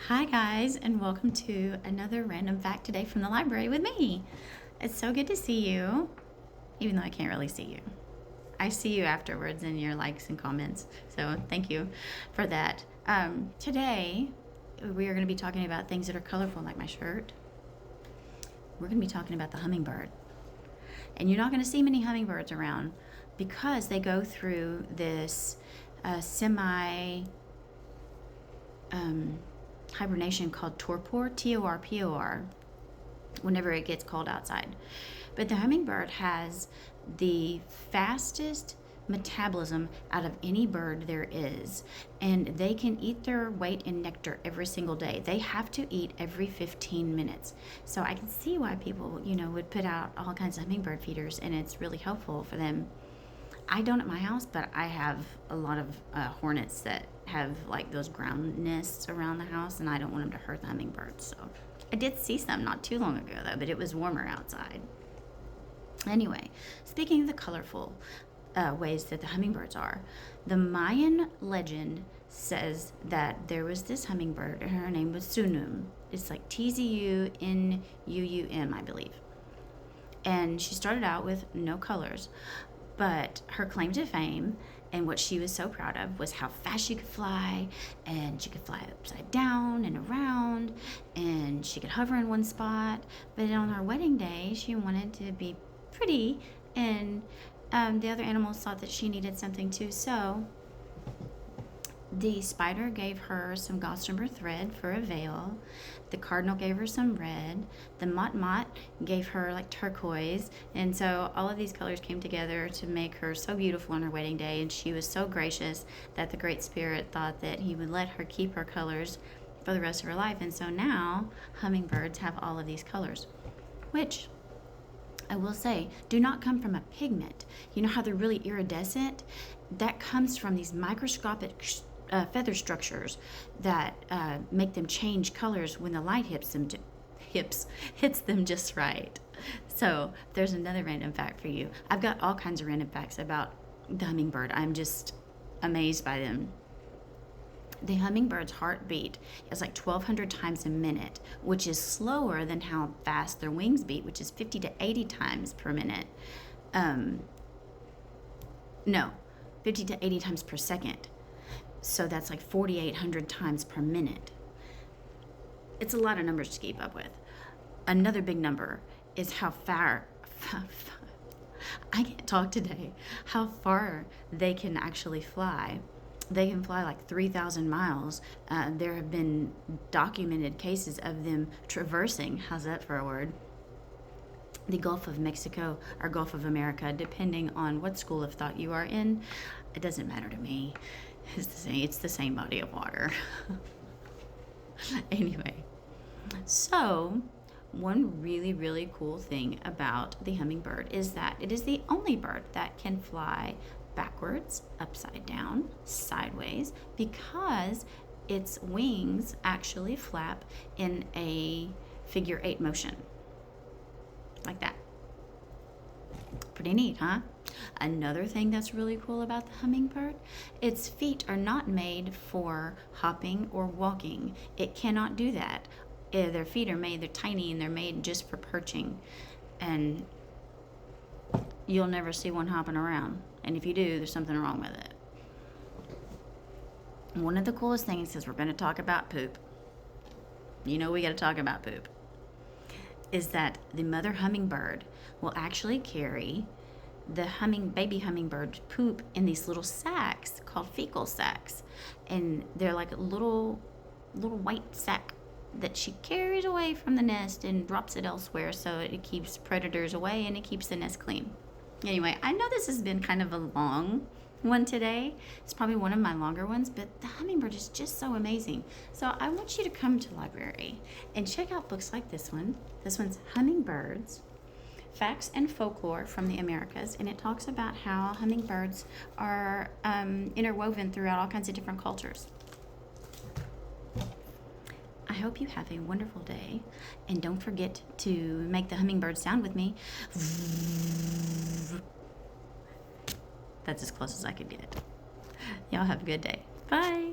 Hi guys, and welcome to another random fact today from the library with me. It's so good to see you, even though I can't really see you. I see you afterwards in your likes and comments, so thank you for that. Today, we are going to be talking about things that are colorful, like my shirt. We're going to be talking about the hummingbird. And you're not going to see many hummingbirds around because they go through this semi hibernation called torpor, Torpor, whenever it gets cold outside. But the hummingbird has the fastest metabolism out of any bird there is, and they can eat their weight in nectar every single day. They have to eat every 15 minutes. So I can see why people, would put out all kinds of hummingbird feeders, and it's really helpful for them. I don't at my house, but I have a lot of hornets that have like those ground nests around the house, and I don't want them to hurt the hummingbirds. So I did see some not too long ago though, but it was warmer outside. Anyway, speaking of the colorful ways that the hummingbirds are, the Mayan legend says that there was this hummingbird, and her name was Sunum. It's like Tzunuum, I believe. And she started out with no colors. But her claim to fame and what she was so proud of was how fast she could fly, and she could fly upside down and around, and she could hover in one spot. But on her wedding day, she wanted to be pretty, and the other animals thought that she needed something too. So the spider gave her some gossamer thread for a veil. The cardinal gave her some red. The mot gave her like turquoise. And so all of these colors came together to make her so beautiful on her wedding day. And she was so gracious that the Great Spirit thought that he would let her keep her colors for the rest of her life. And so now hummingbirds have all of these colors, which I will say do not come from a pigment. You know how they're really iridescent? That comes from these microscopic feather structures that make them change colors when the light hits them just right. So there's another random fact for you. I've got all kinds of random facts about the hummingbird. I'm just amazed by them. The hummingbird's heartbeat is like 1,200 times a minute, which is slower than how fast their wings beat, which is 50 to 80 times per minute. No, 50 to 80 times per second. So that's like 4,800 times per minute. It's a lot of numbers to keep up with. Another big number is how far, I can't talk today, how far they can actually fly. They can fly like 3,000 miles. There have been documented cases of them traversing, how's that for a word, the Gulf of Mexico or Gulf of America, depending on what school of thought you are in. It doesn't matter to me. It's the same body of water. Anyway, so one really, really cool thing about the hummingbird is that it is the only bird that can fly backwards, upside down, sideways, because its wings actually flap in a figure 8 motion. Like that. Pretty neat, huh? Another thing that's really cool about the hummingbird, its feet are not made for hopping or walking. It cannot do that. Their feet are made, they're tiny, and they're made just for perching. And you'll never see one hopping around. And if you do, there's something wrong with it. One of the coolest things is we're going to talk about poop. We got to talk about poop. Is that the mother hummingbird will actually carry the baby hummingbird poop in these little sacks called fecal sacks, and they're like a little white sack that she carries away from the nest and drops it elsewhere, so it keeps predators away and it keeps the nest clean. Anyway, I know this has been kind of a long one today. It's probably one of my longer ones, but the hummingbird is just so amazing. So I want you to come to the library and check out books like this one. This one's Hummingbirds, Facts and Folklore from the Americas, and it talks about how hummingbirds are interwoven throughout all kinds of different cultures. I hope you have a wonderful day, and don't forget to make the hummingbird sound with me. That's as close as I could get. Y'all have a good day. Bye.